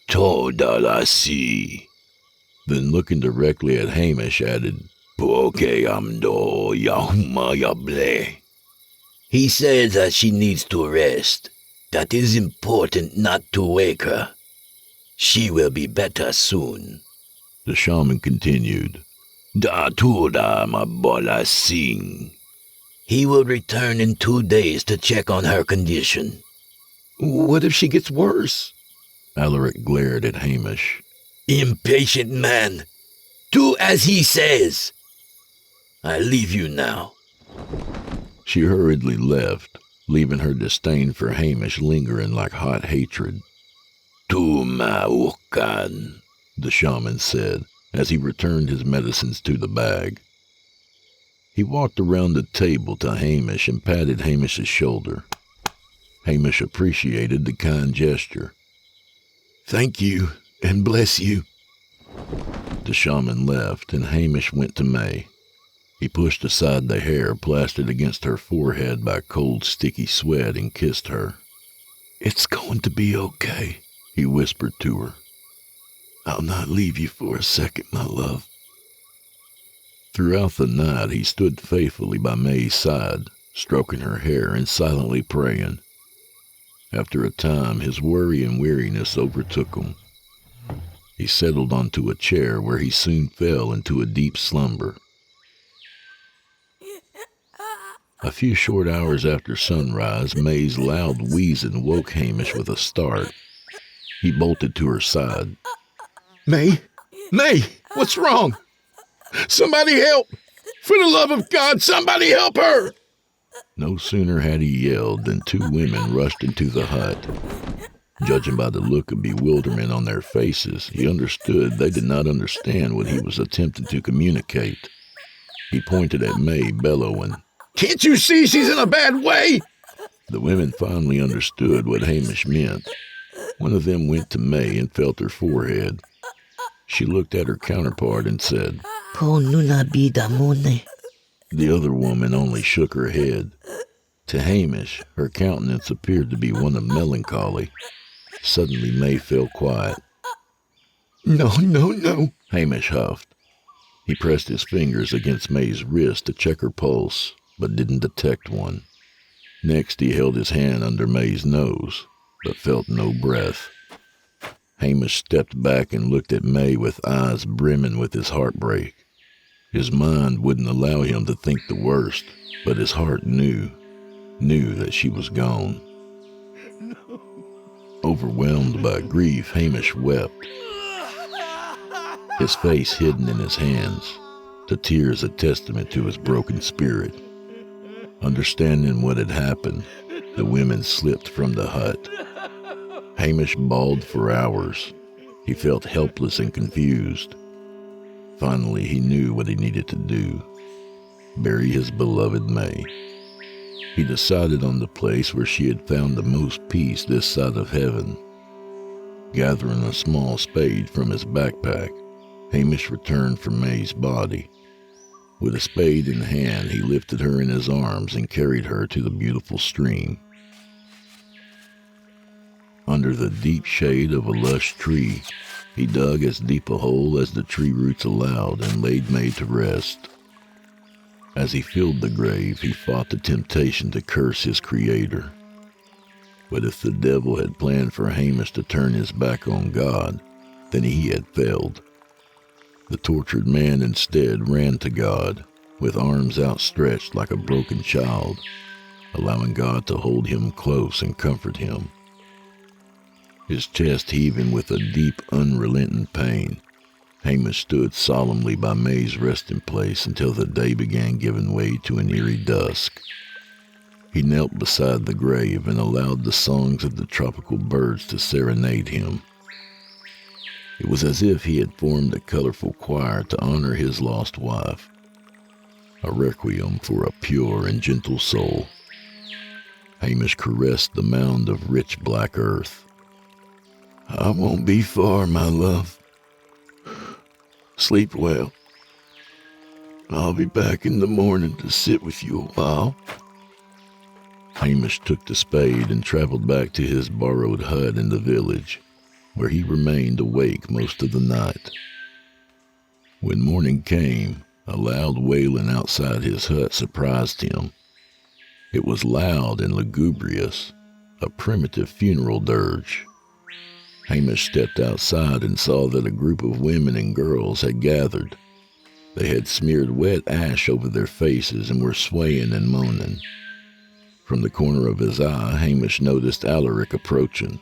"Todalasi." Then looking directly at Hamish added, "Poke amdo yahuma yable." He said that she needs to rest. That is important not to wake her. She will be better soon. The shaman continued. "Datuda mabola sing." He will return in 2 days to check on her condition. "What if she gets worse?" Alaric glared at Hamish. "Impatient man. Do as he says. I leave you now." She hurriedly left, leaving her disdain for Hamish lingering like hot hatred. "Tumaukan," the shaman said, as he returned his medicines to the bag. He walked around the table to Hamish and patted Hamish's shoulder. Hamish appreciated the kind gesture. Thank you, and bless you. The shaman left, and Hamish went to May. He pushed aside the hair plastered against her forehead by cold, sticky sweat and kissed her. It's going to be okay, he whispered to her. I'll not leave you for a second, my love. Throughout the night, he stood faithfully by May's side, stroking her hair and silently praying. After a time, his worry and weariness overtook him. He settled onto a chair where he soon fell into a deep slumber. A few short hours after sunrise, May's loud wheezing woke Hamish with a start. He bolted to her side. May! May! What's wrong? Somebody help! For the love of God, somebody help her! No sooner had he yelled than two women rushed into the hut. Judging by the look of bewilderment on their faces, he understood they did not understand what he was attempting to communicate. He pointed at May, bellowing, Can't you see she's in a bad way? The women finally understood what Hamish meant. One of them went to May and felt her forehead. She looked at her counterpart and said, Po nuna bida mone. The other woman only shook her head. To Hamish, her countenance appeared to be one of melancholy. Suddenly, May fell quiet. No, Hamish huffed. He pressed his fingers against May's wrist to check her pulse, but didn't detect one. Next, he held his hand under May's nose, but felt no breath. Hamish stepped back and looked at May with eyes brimming with his heartbreak. His mind wouldn't allow him to think the worst, but his heart knew that she was gone. No. Overwhelmed by grief, Hamish wept, his face hidden in his hands, the tears a testament to his broken spirit. Understanding what had happened, the women slipped from the hut. Hamish bawled for hours. He felt helpless and confused. Finally, he knew what he needed to do: bury his beloved May. He decided on the place where she had found the most peace this side of heaven. Gathering a small spade from his backpack, Hamish returned for May's body. With a spade in hand, he lifted her in his arms and carried her to the beautiful stream. Under the deep shade of a lush tree, he dug as deep a hole as the tree roots allowed and laid May to rest. As he filled the grave, he fought the temptation to curse his creator. But if the devil had planned for Hamish to turn his back on God, then he had failed. The tortured man instead ran to God, with arms outstretched like a broken child, allowing God to hold him close and comfort him. His chest heaving with a deep, unrelenting pain, Hamish stood solemnly by May's resting place until the day began giving way to an eerie dusk. He knelt beside the grave and allowed the songs of the tropical birds to serenade him. It was as if he had formed a colorful choir to honor his lost wife, a requiem for a pure and gentle soul. Hamish caressed the mound of rich black earth. I won't be far, my love. Sleep well. I'll be back in the morning to sit with you a while. Hamish took the spade and traveled back to his borrowed hut in the village, where he remained awake most of the night. When morning came, a loud wailing outside his hut surprised him. It was loud and lugubrious, a primitive funeral dirge. Hamish stepped outside and saw that a group of women and girls had gathered. They had smeared wet ash over their faces and were swaying and moaning. From the corner of his eye, Hamish noticed Alaric approaching.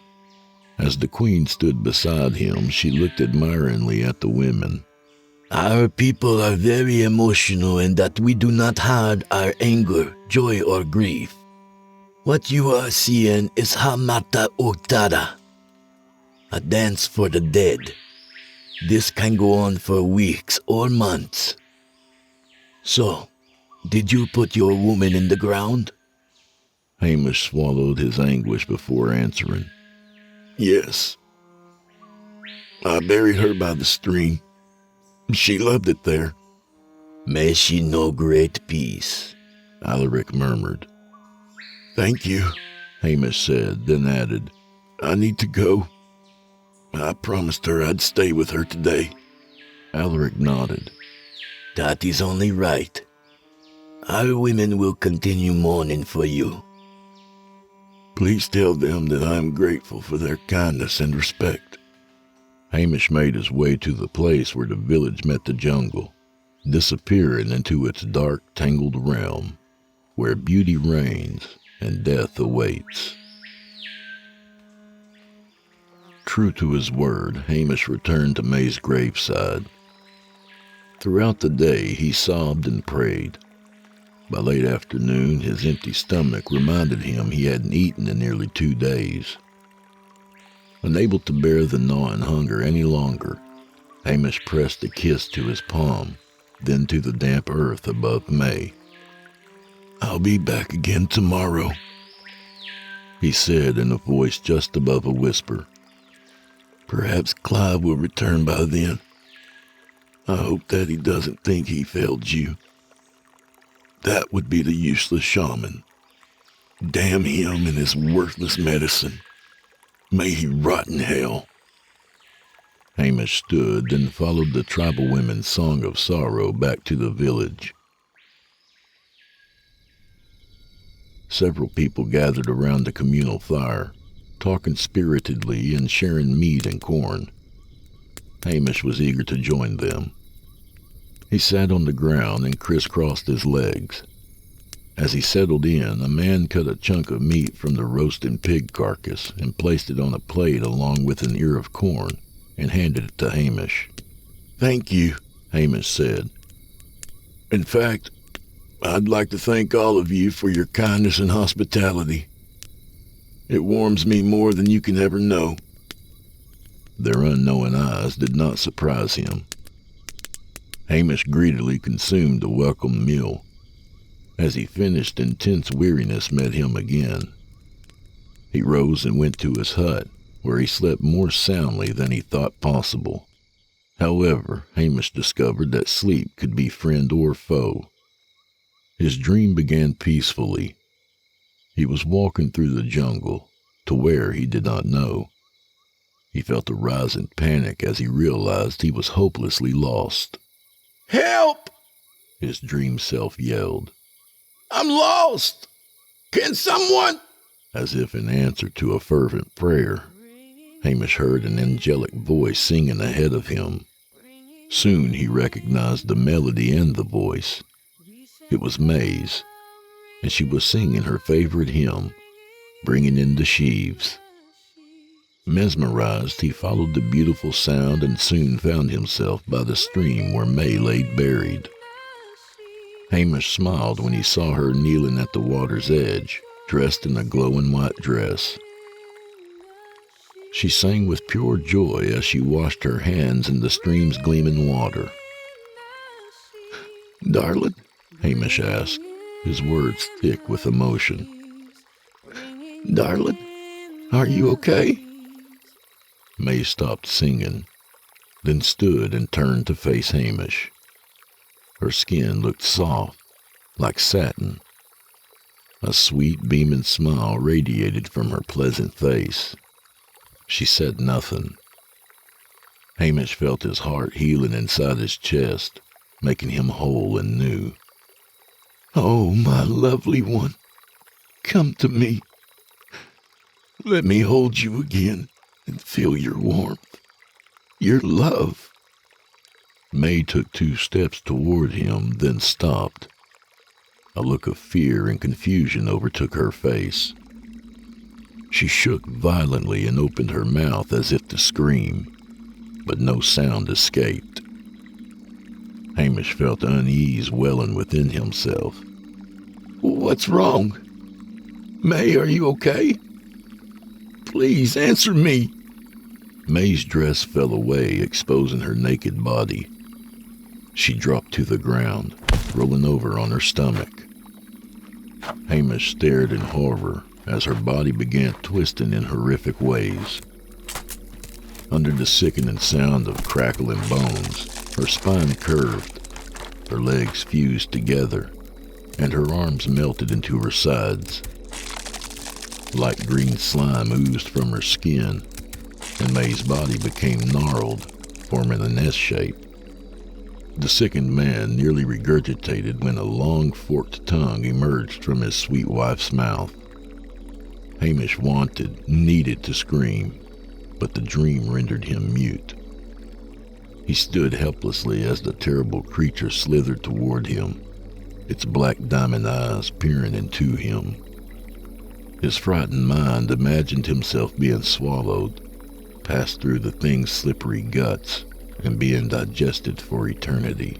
As the queen stood beside him, she looked admiringly at the women. Our people are very emotional in that we do not hide our anger, joy, or grief. What you are seeing is Hamata Oktara, a dance for the dead. This can go on for weeks or months. So, Did you put your woman in the ground? Hamish swallowed his anguish before answering. Yes. I buried her by the stream. She loved it there. May she know great peace, Alaric murmured. Thank you, Hamish said, then added, I need to go. I promised her I'd stay with her today. Alaric nodded. That is only right. Our women will continue mourning for you. Please tell them that I am grateful for their kindness and respect. Hamish made his way to the place where the village met the jungle, disappearing into its dark, tangled realm, where beauty reigns and death awaits. True to his word, Hamish returned to May's graveside. Throughout the day, he sobbed and prayed. By late afternoon, his empty stomach reminded him he hadn't eaten in nearly 2 days. Unable to bear the gnawing hunger any longer, Hamish pressed a kiss to his palm, then to the damp earth above May. I'll be back again tomorrow, he said in a voice just above a whisper. Perhaps Clive will return by then. I hope that he doesn't think he failed you. That would be the useless shaman. Damn him and his worthless medicine. May he rot in hell. Hamish stood, then followed the tribal women's song of sorrow back to the village. Several people gathered around the communal fire, talking spiritedly and sharing meat and corn. Hamish was eager to join them. He sat on the ground and crisscrossed his legs. As he settled in, a man cut a chunk of meat from the roasting pig carcass and placed it on a plate along with an ear of corn and handed it to Hamish. Thank you, Hamish said. In fact, I'd like to thank all of you for your kindness and hospitality. It warms me more than you can ever know. Their unknowing eyes did not surprise him. Hamish greedily consumed the welcome meal. As he finished, intense weariness met him again. He rose and went to his hut, where he slept more soundly than he thought possible. However, Hamish discovered that sleep could be friend or foe. His dream began peacefully. He was walking through the jungle, to where he did not know. He felt a rising panic as he realized he was hopelessly lost. Help! His dream self yelled. I'm lost! Can someone? As if in answer to a fervent prayer, Hamish heard an angelic voice singing ahead of him. Soon he recognized the melody and the voice. It was May's, and she was singing her favorite hymn, Bringing in the Sheaves. Mesmerized, he followed the beautiful sound and soon found himself by the stream where May lay buried. Hamish smiled when he saw her kneeling at the water's edge, dressed in a glowing white dress. She sang with pure joy as she washed her hands in the stream's gleaming water. Darling? Hamish asked, his words thick with emotion. Darling, are you okay? May stopped singing, then stood and turned to face Hamish. Her skin looked soft, like satin. A sweet, beaming smile radiated from her pleasant face. She said nothing. Hamish felt his heart healing inside his chest, making him whole and new. Oh, my lovely one, come to me. Let me hold you again and feel your warmth, your love. May took 2 steps toward him, then stopped. A look of fear and confusion overtook her face. She shook violently and opened her mouth as if to scream, but no sound escaped. Hamish felt unease welling within himself. What's wrong? May, are you okay? Please answer me. May's dress fell away, exposing her naked body. She dropped to the ground. rolling over on her stomach. Hamish stared in horror as her body began twisting in horrific ways. Under the sickening sound of crackling bones, her spine curved, her legs fused together, and her arms melted into her sides. Light green slime oozed from her skin, and May's body became gnarled, forming an S shape. The sickened man nearly regurgitated when a long forked tongue emerged from his sweet wife's mouth. Hamish needed to scream, but the dream rendered him mute. He stood helplessly as the terrible creature slithered toward him, its black diamond eyes peering into him. His frightened mind imagined himself being swallowed, passed through the thing's slippery guts, and being digested for eternity.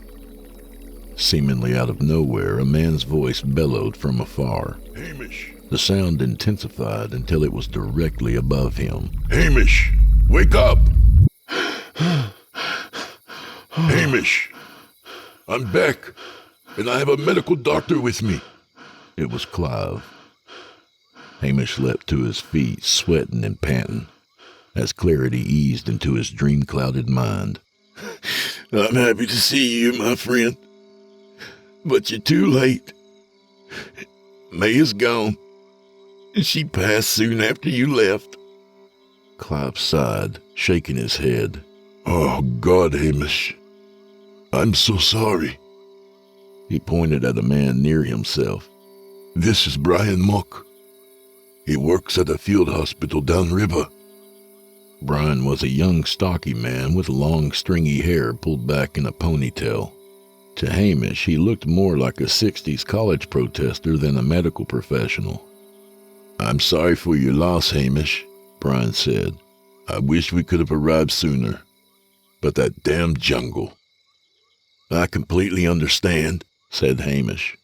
Seemingly out of nowhere, a man's voice bellowed from afar. Hamish! The sound intensified until it was directly above him. Hamish! Wake up! Hamish! I'm back, and I have a medical doctor with me. It was Clive. Hamish leapt to his feet, sweating and panting, as clarity eased into his dream-clouded mind. I'm happy to see you, my friend. But you're too late. May is gone. She passed soon after you left. Clive sighed, shaking his head. Oh, God, Hamish. I'm so sorry. He pointed at a man near himself. This is Brian Mock. He works at a field hospital downriver. Brian was a young, stocky man with long, stringy hair pulled back in a ponytail. To Hamish, he looked more like a 60s college protester than a medical professional. I'm sorry for your loss, Hamish, Brian said. I wish we could have arrived sooner. But that damn jungle. I completely understand, said Hamish.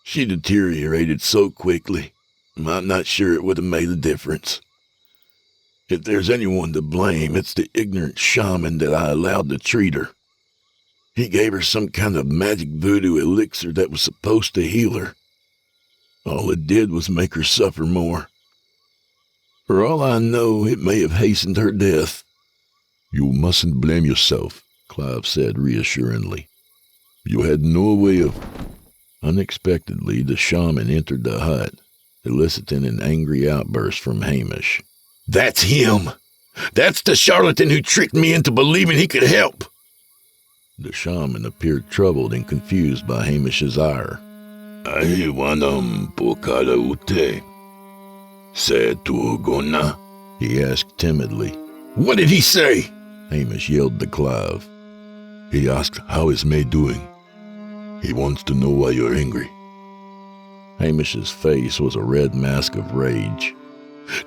She deteriorated so quickly, I'm not sure it would have made a difference. If there's anyone to blame, it's the ignorant shaman that I allowed to treat her. He gave her some kind of magic voodoo elixir that was supposed to heal her. All it did was make her suffer more. For all I know, it may have hastened her death. You mustn't blame yourself, Clive said reassuringly. You had no way of... Unexpectedly, the shaman entered the hut, eliciting an angry outburst from Hamish. That's him! That's the charlatan who tricked me into believing he could help! The shaman appeared troubled and confused by Hamish's ire. I wanam pokara ute. Said to gona, he asked timidly. What did he say? Hamish yelled to Clive. He asked how is May doing. He wants to know why you're angry. Hamish's face was a red mask of rage.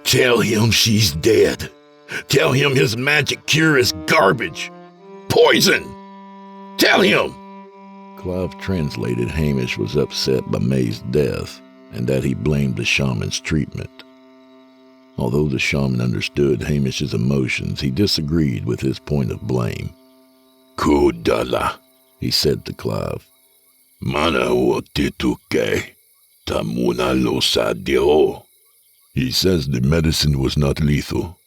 Tell him she's dead. Tell him his magic cure is garbage. Poison! Tell him! Clive translated Hamish was upset by May's death and that he blamed the shaman's treatment. Although the shaman understood Hamish's emotions, he disagreed with his point of blame. Kudala, he said to Clive. Mana o tituke, tamuna losa deo. He says the medicine was not lethal.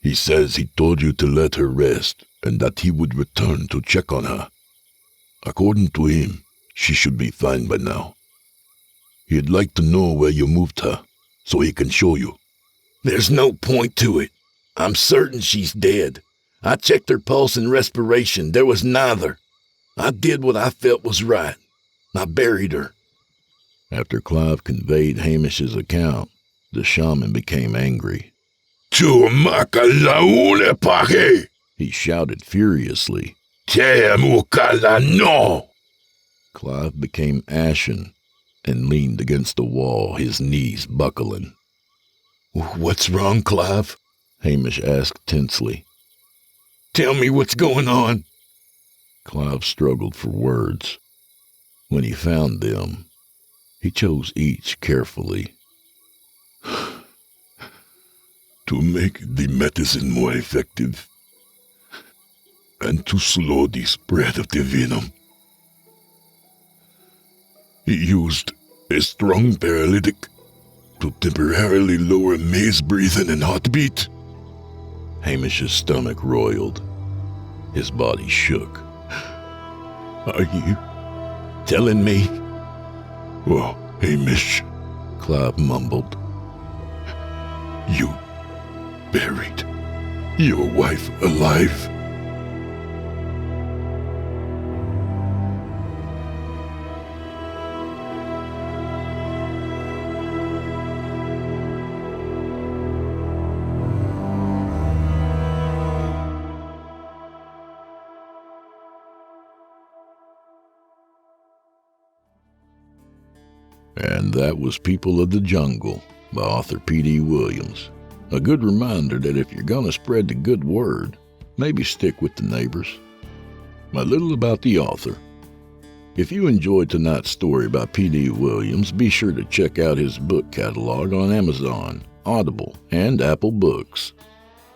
He says he told you to let her rest and that he would return to check on her. According to him, she should be fine by now. He'd like to know where you moved her, so he can show you. There's no point to it. I'm certain she's dead. I checked her pulse and respiration. There was neither. I did what I felt was right. I buried her. After Clive conveyed Hamish's account, the shaman became angry. He shouted furiously. No! Clive became ashen and leaned against the wall, his knees buckling. What's wrong, Clive? Hamish asked tensely. Tell me what's going on. Clive struggled for words. When he found them, he chose each carefully. To make the medicine more effective, and to slow the spread of the venom, He used a strong paralytic to temporarily lower May's breathing and heartbeat. Hamish's stomach roiled. His body shook. Are you Telling me? Oh, Hamish, Clive mumbled. you buried your wife alive? And that was People of the Jungle by author P.D. Williams. A good reminder that if you're gonna spread the good word, maybe stick with the neighbors. A little about the author. If you enjoyed tonight's story by P.D. Williams, be sure to check out his book catalog on Amazon, Audible, and Apple Books.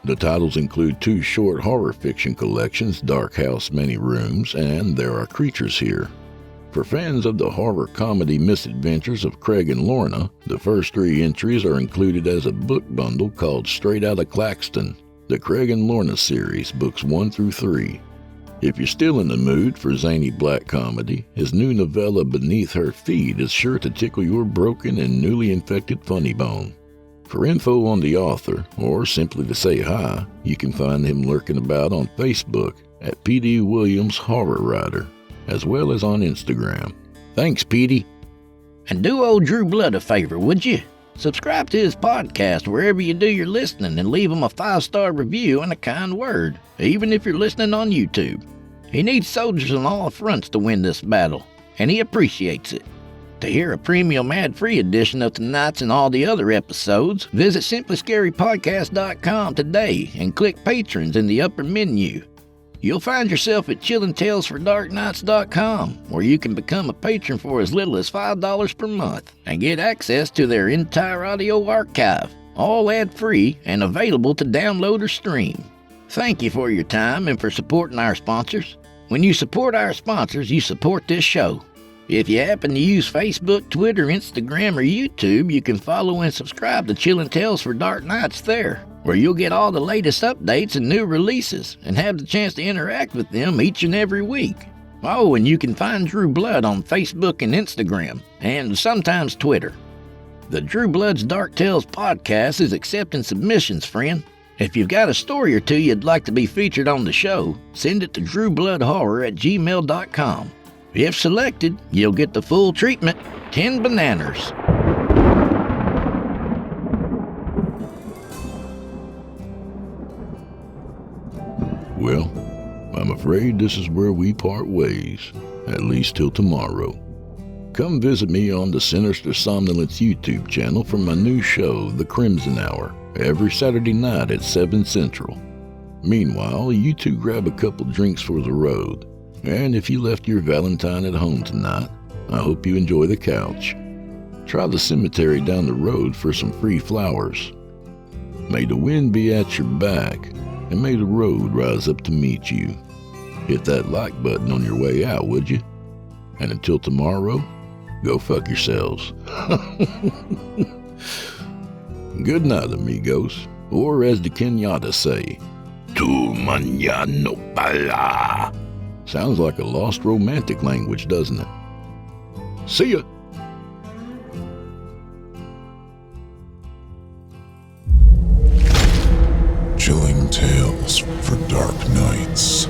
The titles include 2 short horror fiction collections, Dark House, Many Rooms, and There Are Creatures Here. For fans of the horror comedy misadventures of Craig and Lorna, the first 3 entries are included as a book bundle called Straight Outta Claxton, the Craig and Lorna series, books 1 through 3. If you're still in the mood for zany black comedy, his new novella Beneath Her Feet is sure to tickle your broken and newly infected funny bone. For info on the author, or simply to say hi, you can find him lurking about on Facebook at P.D. Williams Horror Writer, as well as on Instagram. Thanks, Petey. And do old Drew Blood a favor, would you? Subscribe to his podcast wherever you do your listening and leave him a 5-star review and a kind word, even if you're listening on YouTube. He needs soldiers on all fronts to win this battle, and he appreciates it. To hear a premium ad-free edition of tonight's and all the other episodes, visit simplyscarypodcast.com today and click Patrons in the upper menu. You'll find yourself at chillingtalesfordarknights.com, where you can become a patron for as little as $5 per month and get access to their entire audio archive, all ad-free and available to download or stream. Thank you for your time and for supporting our sponsors. When you support our sponsors, you support this show. If you happen to use Facebook, Twitter, Instagram, or YouTube, you can follow and subscribe to Chillin' Tales for Dark Nights there, where you'll get all the latest updates and new releases and have the chance to interact with them each and every week. Oh, and you can find Drew Blood on Facebook and Instagram, and sometimes Twitter. The Drew Blood's Dark Tales podcast is accepting submissions, friend. If you've got a story or two you'd like to be featured on the show, send it to drewbloodhorror@gmail.com. If selected, you'll get the full treatment, 10 bananas. Well, I'm afraid this is where we part ways, at least till tomorrow. Come visit me on the Sinister Somnolence YouTube channel for my new show, The Crimson Hour, every Saturday night at 7 Central. Meanwhile, you two grab a couple drinks for the road, and if you left your Valentine at home tonight, I hope you enjoy the couch. Try the cemetery down the road for some free flowers. May the wind be at your back, and may the road rise up to meet you. Hit that like button on your way out, would you? And until tomorrow, go fuck yourselves. Good night, amigos. Or as the Kenyatta say, Tu mañana pala. Sounds like a lost romantic language, doesn't it? See ya! Chilling tales for dark nights.